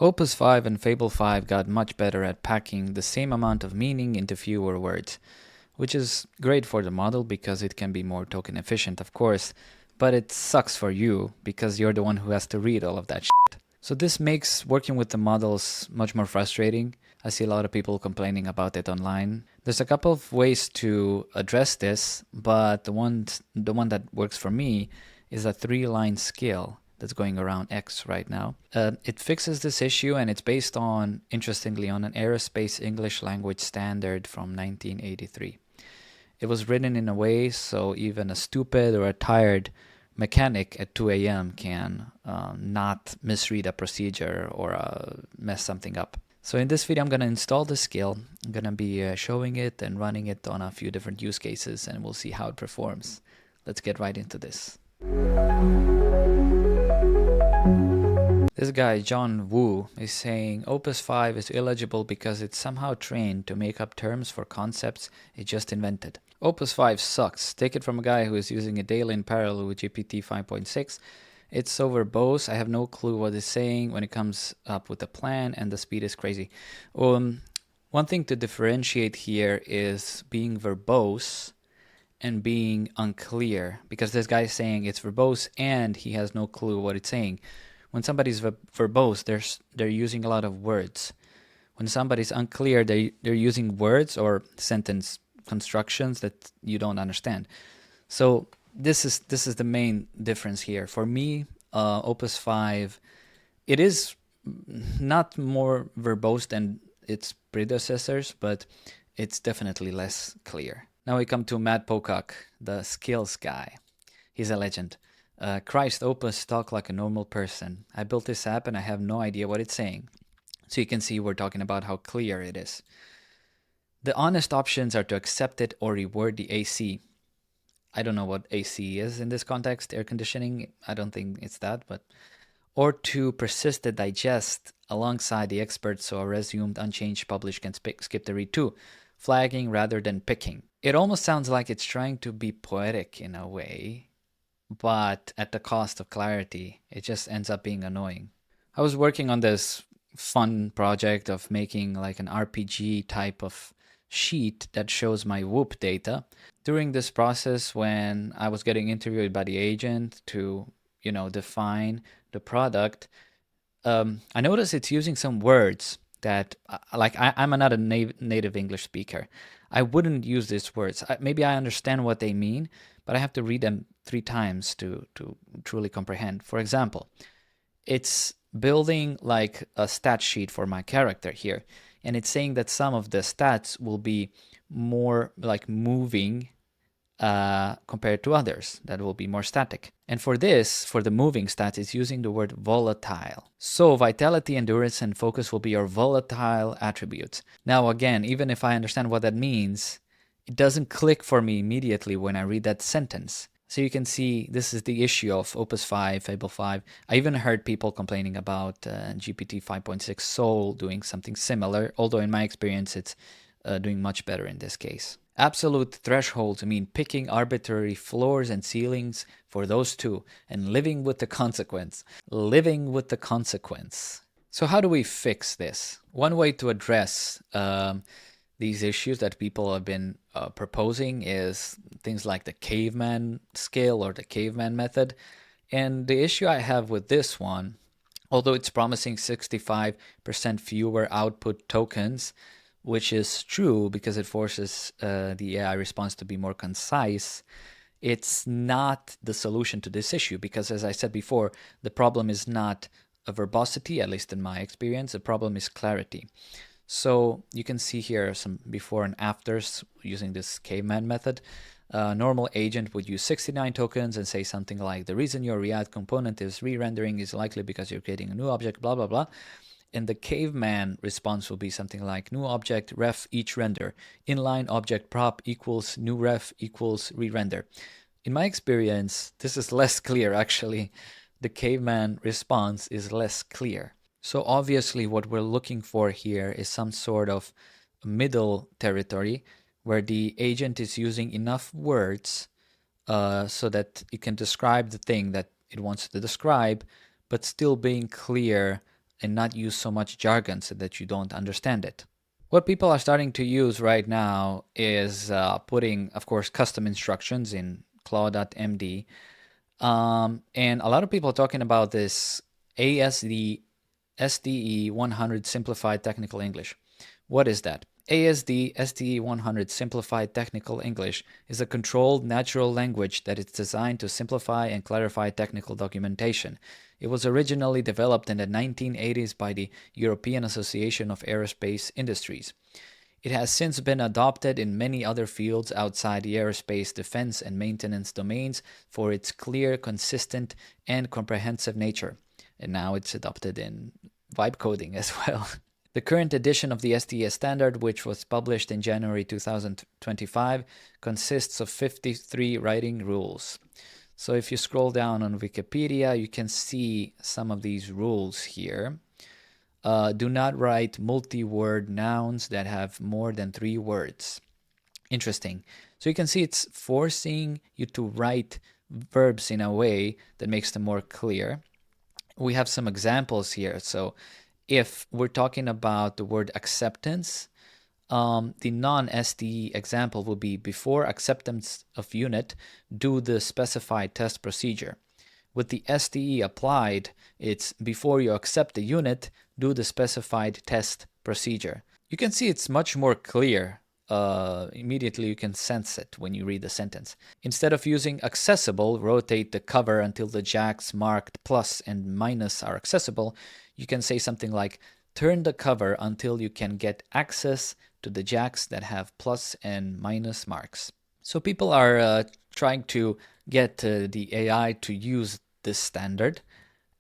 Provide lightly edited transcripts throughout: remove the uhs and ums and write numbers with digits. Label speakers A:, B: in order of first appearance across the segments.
A: Opus 5 and Fable 5 got much better at packing the same amount of meaning into fewer words, which is great for the model because it can be more token efficient, of course, but it sucks for you because you're the one who has to read all of that shit. So this makes working with the models much more frustrating. I see a lot of people complaining about it online. There's a couple of ways to address this, but the one that works for me is a 3-line skill that's going around X right now. It fixes this issue, and it's based on, interestingly, on an aerospace English language standard from 1983. It was written in a way so even a stupid or a tired mechanic at 2 a.m. can not misread a procedure or mess something up. So in this video, I'm going to install the skill. I'm going to be showing it and running it on a few different use cases, and we'll see how it performs. Let's get right into this. This guy, John Wu, is saying Opus 5 is illegible because it's somehow trained to make up terms for concepts it just invented. Opus 5 sucks. Take it from a guy who is using it daily in parallel with GPT 5.6. It's so verbose, I have no clue what it's saying when it comes up with a plan, and the speed is crazy. One thing to differentiate here is being verbose and being unclear, because this guy is saying it's verbose and he has no clue what it's saying. When somebody's verbose, they're using a lot of words. When somebody's unclear, they're using words or sentence constructions that you don't understand. So this is the main difference here. For me, Opus 5, it is not more verbose than its predecessors, but it's definitely less clear. Now we come to Matt Pocock, the skills guy. He's a legend. Christ, Opus talk like a normal person. I built this app and I have no idea what it's saying. So you can see we're talking about how clear it is. The honest options are to accept it or reword the AC. I don't know what AC is in this context, air conditioning. I don't think it's that, but... Or to persist the digest alongside the experts so a resumed, unchanged publish can skip the read too. Flagging rather than picking. It almost sounds like it's trying to be poetic in a way, but at the cost of clarity. It just ends up being annoying. I was working on this fun project of making like an RPG type of sheet that shows my Whoop data. During this process, when I was getting interviewed by the agent to, define the product, I noticed it's using some words that, I'm not a native English speaker. I wouldn't use these words. Maybe I understand what they mean, but I have to read them 3 times to truly comprehend. For example, it's building like a stat sheet for my character here, and it's saying that some of the stats will be more like moving compared to others that will be more static. And for this, for the moving stats, it's using the word volatile. So vitality, endurance, and focus will be your volatile attributes. Now again, even if I understand what that means, it doesn't click for me immediately when I read that sentence. So you can see this is the issue of Opus 5, Fable 5. I even heard people complaining about GPT 5.6 Soul doing something similar, although in my experience it's doing much better in this case. Absolute thresholds mean picking arbitrary floors and ceilings for those two and living with the consequence. Living with the consequence. So how do we fix this? One way to address these issues that people have been proposing is things like the caveman skill or the caveman method. And the issue I have with this one, although it's promising 65% fewer output tokens, which is true because it forces the AI response to be more concise, it's not the solution to this issue because, as I said before, the problem is not a verbosity, at least in my experience. The problem is clarity. So you can see here some before and afters using this caveman method. Normal agent would use 69 tokens and say something like, the reason your React component is re-rendering is likely because you're creating a new object, blah, blah, blah. And the caveman response will be something like new object ref each render, inline object prop equals new ref equals re-render. In my experience, this is less clear actually. The caveman response is less clear. So obviously what we're looking for here is some sort of middle territory where the agent is using enough words so that it can describe the thing that it wants to describe, but still being clear and not use so much jargon so that you don't understand it. What people are starting to use right now is putting, of course, custom instructions in CLAUDE.md. And a lot of people are talking about this ASD-STE100 Simplified Technical English. What is that? ASD-STE100 Simplified Technical English is a controlled natural language that is designed to simplify and clarify technical documentation. It was originally developed in the 1980s by the European Association of Aerospace Industries. It has since been adopted in many other fields outside the aerospace, defense, and maintenance domains for its clear, consistent, and comprehensive nature. And now it's adopted in vibe coding as well. The current edition of the STE standard, which was published in January 2025, consists of 53 writing rules. So if you scroll down on Wikipedia, you can see some of these rules here. Do not write multi-word nouns that have more than 3 words. Interesting. So you can see it's forcing you to write verbs in a way that makes them more clear. We have some examples here. So if we're talking about the word acceptance, the non-STE example will be before acceptance of unit, do the specified test procedure. With the STE applied, it's before you accept the unit, do the specified test procedure. You can see it's much more clear. Immediately you can sense it when you read the sentence. Instead of using accessible, rotate the cover until the jacks marked plus and minus are accessible, you can say something like, turn the cover until you can get access to the jacks that have plus and minus marks. So people are trying to get the AI to use this standard.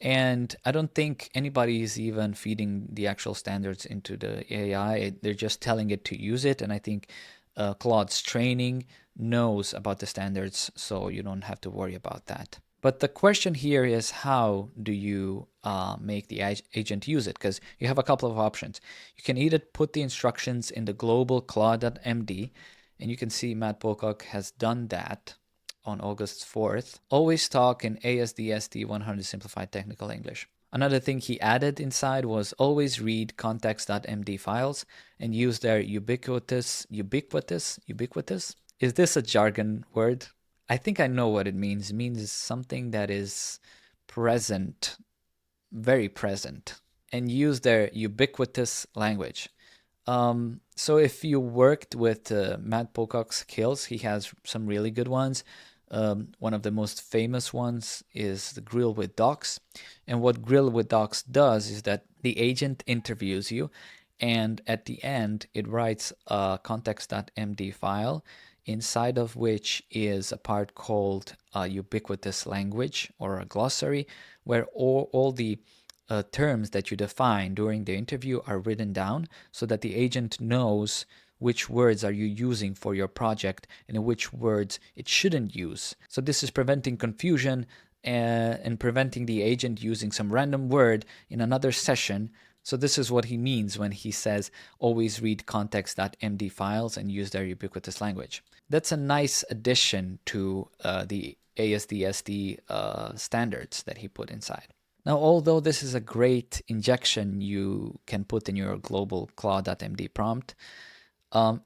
A: And I don't think anybody is even feeding the actual standards into the AI. They're just telling it to use it. And I think Claude's training knows about the standards, so you don't have to worry about that. But the question here is, how do you make the agent use it? Because you have a couple of options. You can either put the instructions in the global CLAUDE.md, and you can see Matt Pocock has done that on August 4th. Always talk in ASD-STE100 Simplified Technical English. Another thing he added inside was always read context.md files and use their ubiquitous? Is this a jargon word? I think I know what it means. It means something that is present, very present, and use their ubiquitous language. So if you worked with Matt Pocock's skills, he has some really good ones. One of the most famous ones is the Grill with Docs. And what Grill with Docs does is that the agent interviews you, and at the end, it writes a context.md file, inside of which is a part called ubiquitous language, or a glossary, where all the terms that you define during the interview are written down so that the agent knows which words are you using for your project and which words it shouldn't use. So this is preventing confusion and preventing the agent using some random word in another session. So this is what he means when he says always read context.md files and use their ubiquitous language. That's a nice addition to the ASD-STE standards that he put inside. Now, although this is a great injection you can put in your global CLAUDE.md prompt,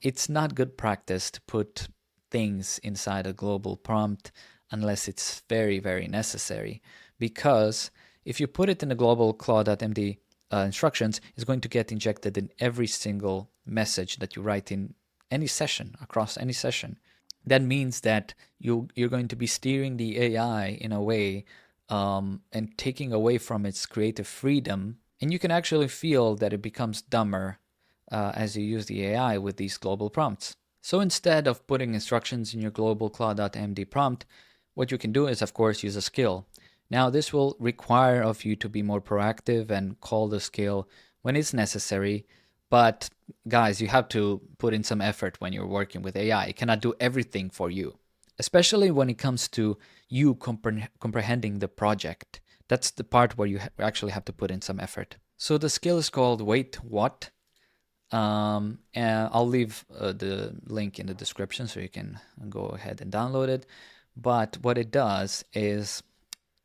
A: it's not good practice to put things inside a global prompt unless it's very, very necessary. Because if you put it in the global CLAUDE.md instructions, it's going to get injected in every single message that you write in any session, across any session. That means that you're going to be steering the AI in a way and taking away from its creative freedom. And you can actually feel that it becomes dumber as you use the AI with these global prompts. So instead of putting instructions in your global CLAUDE.md prompt, what you can do is, of course, use a skill. Now, this will require of you to be more proactive and call the skill when it's necessary. But guys, you have to put in some effort when you're working with AI. It cannot do everything for you, especially when it comes to you comprehending the project. That's the part where you actually have to put in some effort. So the skill is called Wait What? And I'll leave the link in the description so you can go ahead and download it. But what it does is,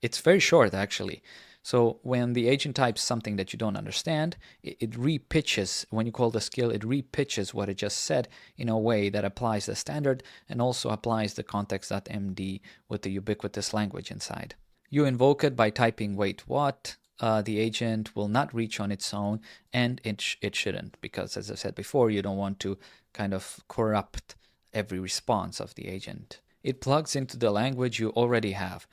A: it's very short actually. So when the agent types something that you don't understand, it repitches, when you call the skill, it repitches what it just said in a way that applies the standard and also applies the context.md with the ubiquitous language inside. You invoke it by typing wait what. The agent will not reach on its own, and it shouldn't, because as I said before, you don't want to kind of corrupt every response of the agent. It plugs into the language you already have.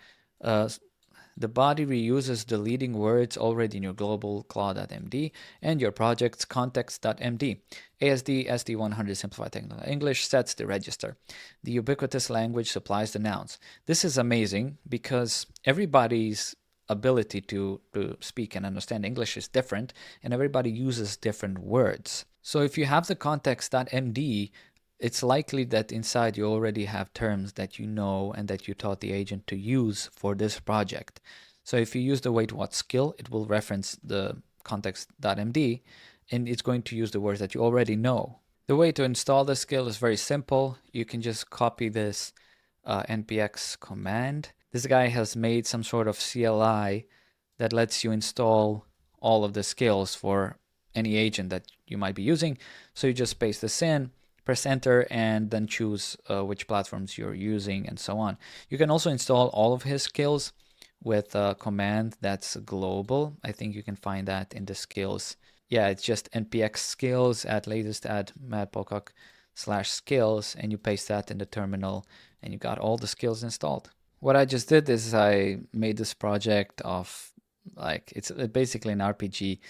A: The body reuses the leading words already in your global CLAUDE.md and your project's context.md. ASD-STE100 Simplified Technical English sets the register. The ubiquitous language supplies the nouns. This is amazing because everybody's ability to speak and understand English is different, and everybody uses different words. So if you have the context.md, it's likely that inside you already have terms that you know and that you taught the agent to use for this project. So if you use the wait what skill, it will reference the context.md and it's going to use the words that you already know. The way to install the skill is very simple. You can just copy this npx command. This guy has made some sort of CLI that lets you install all of the skills for any agent that you might be using. So you just paste this in, press enter, and then choose which platforms you're using and so on. You can also install all of his skills with a command that's global. I think you can find that in the skills. Yeah, it's just npx skills at latest add Matt Pocock /skills, and you paste that in the terminal and you got all the skills installed. What I just did is I made this project of, like, it's basically an RPG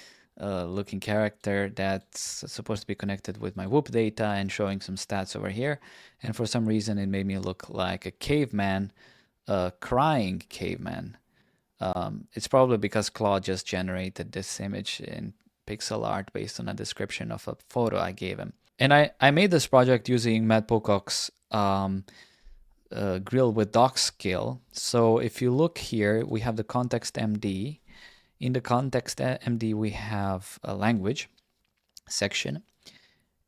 A: looking character that's supposed to be connected with my whoop data and showing some stats over here. And for some reason, it made me look like a caveman, a crying caveman. It's probably because Claude just generated this image in pixel art based on a description of a photo I gave him. And I made this project using Matt Pocock's grill with docs skill. So if you look here, we have the context.md. In the context.md, we have a language section,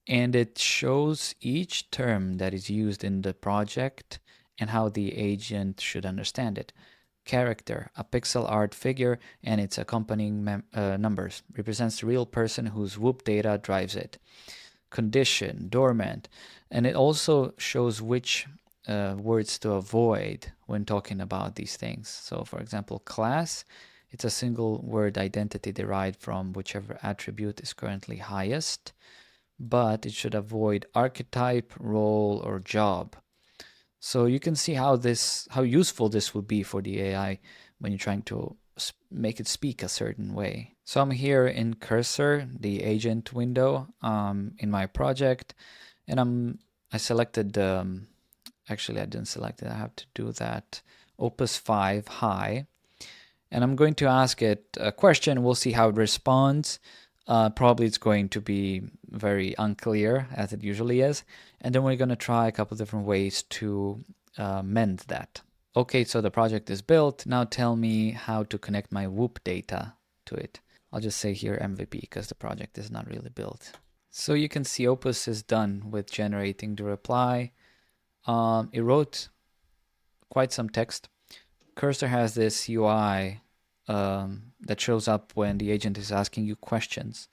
A: and it shows each term that is used in the project and how the agent should understand it. Character, a pixel art figure, and its accompanying numbers, represents the real person whose whoop data drives it. Condition, dormant, and it also shows which words to avoid when talking about these things. So for example, class, it's a single word identity derived from whichever attribute is currently highest, but it should avoid archetype, role, or job. So you can see how useful this would be for the AI when you're trying to make it speak a certain way. So I'm here in cursor, the agent window, in my project, and I selected, actually I didn't select it, I have to do that, Opus 5 high. And I'm going to ask it a question. We'll see how it responds. Probably it's going to be very unclear, as it usually is. And then we're going to try a couple different ways to mend that. Okay, so the project is built. Now tell me how to connect my whoop data to it. I'll just say here MVP because the project is not really built. So you can see Opus is done with generating the reply. It wrote quite some text. Cursor has this UI that shows up when the agent is asking you questions.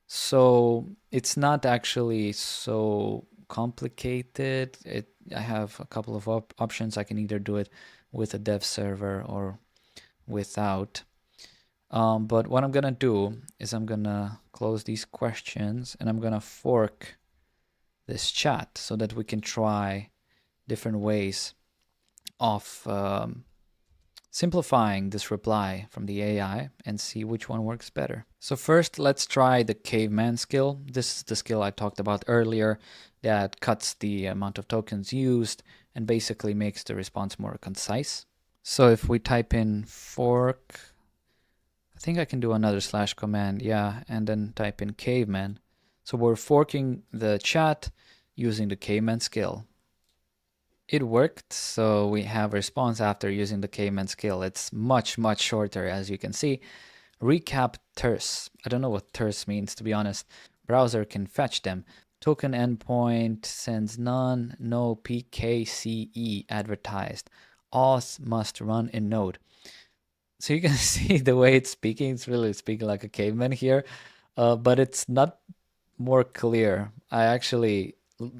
A: So it's not actually so complicated. I have a couple of options. I can either do it with a dev server or without. But what I'm gonna do is I'm gonna close these questions and I'm gonna fork this chat so that we can try different ways of simplifying this reply from the AI and see which one works better. So first, let's try the caveman skill. This is the skill I talked about earlier that cuts the amount of tokens used and basically makes the response more concise. So if we type in fork, I think I can do another / command, yeah, and then type in caveman. So we're forking the chat using the caveman skill. It worked, so we have a response after using the caveman skill. It's much shorter, as you can see. Recap terse. I don't know what terse means, to be honest. Browser can fetch them. Token endpoint sends none, no PKCE advertised. Auth must run in node. So you can see the way it's speaking. It's really speaking like a caveman here, but it's not more clear. I actually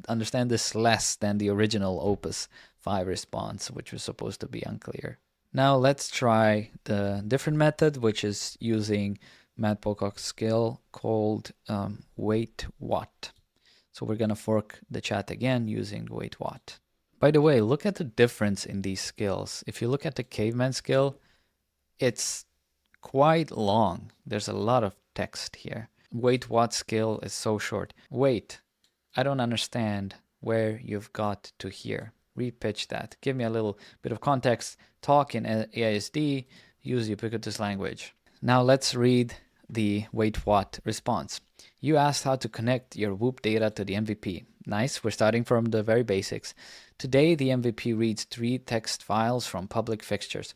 A: understand this less than the original Opus 5 response, which was supposed to be unclear. Now let's try the different method, which is using Matt Pocock's skill called wait what. So we're gonna fork the chat again using wait what. By the way, look at the difference in these skills. If you look at the caveman skill, it's quite long. There's a lot of text here. Wait what skill is so short. Wait, I don't understand where you've got to here. Repitch that. Give me a little bit of context. Talk in ASD. Use ubiquitous language. Now let's read the wait what response. You asked how to connect your Whoop data to the MVP. Nice, we're starting from the very basics. Today the MVP reads 3 text files from public fixtures.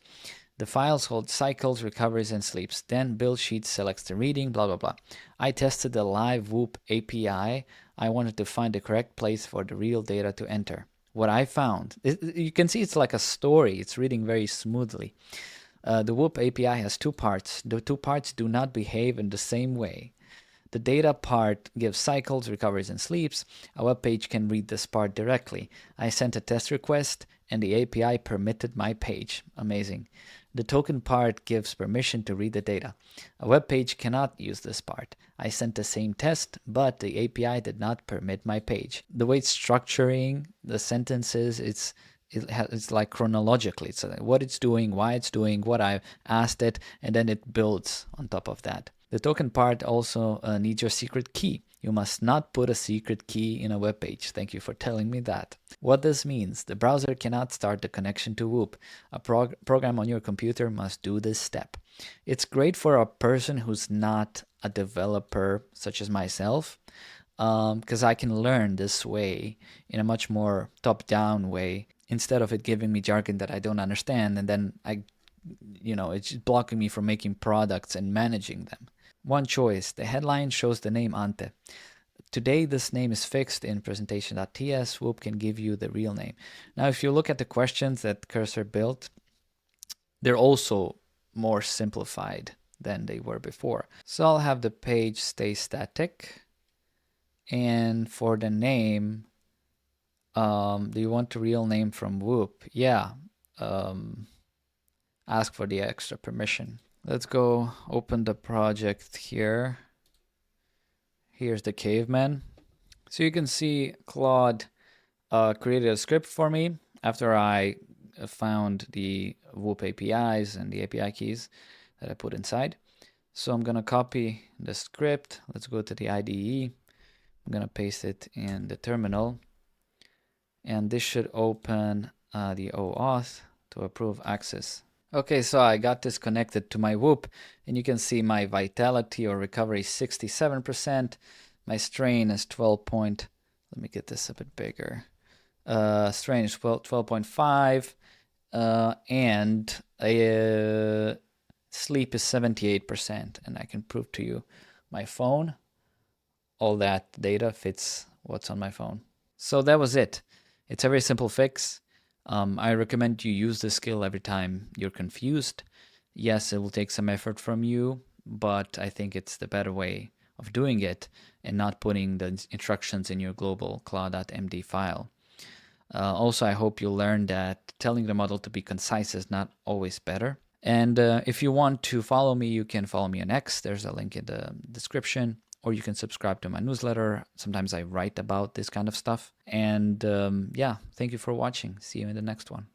A: The files hold cycles, recoveries, and sleeps. Then build sheet selects the reading, blah, blah, blah. I tested the live Whoop API. I wanted to find the correct place for the real data to enter. What I found, you can see it's like a story. It's reading very smoothly. The Whoop API has 2 parts. The 2 parts do not behave in the same way. The data part gives cycles, recoveries, and sleeps. A web page can read this part directly. I sent a test request, and the API permitted my page. Amazing. The token part gives permission to read the data. A web page cannot use this part. I sent the same test, but the API did not permit my page. The way it's structuring the sentences, it's like chronologically. It's what it's doing, why it's doing, what I asked it, and then it builds on top of that. The token part also needs your secret key. You must not put a secret key in a web page. Thank you for telling me that. What this means, the browser cannot start the connection to Whoop. A program on your computer must do this step. It's great for a person who's not a developer, such as myself, because I can learn this way in a much more top-down way, instead of it giving me jargon that I don't understand, and then it's blocking me from making products and managing them. One choice. The headline shows the name Ante. Today, this name is fixed in presentation.ts. Whoop can give you the real name. Now, if you look at the questions that Cursor built, they're also more simplified than they were before. So I'll have the page stay static. And for the name, do you want the real name from Whoop? Yeah. Ask for the extra permission. Let's go open the project here. Here's the caveman. So you can see Claude created a script for me after I found the Whoop APIs and the API keys that I put inside. So I'm gonna copy the script. Let's go to the IDE. I'm gonna paste it in the terminal. And this should open the OAuth to approve access. Okay, so I got this connected to my Whoop, and you can see my vitality or recovery is 67%. My strain is 12 point. Let me get this a bit bigger. Strain is 12.5, and sleep is 78%. And I can prove to you my phone. All that data fits what's on my phone. So that was it. It's a very simple fix. I recommend you use this skill every time you're confused. Yes, it will take some effort from you, but I think it's the better way of doing it and not putting the instructions in your global CLAUDE.md file. Also, I hope you learn that telling the model to be concise is not always better. And if you want to follow me, you can follow me on X. There's a link in the description. Or you can subscribe to my newsletter. Sometimes I write about this kind of stuff. And yeah, thank you for watching. See you in the next one.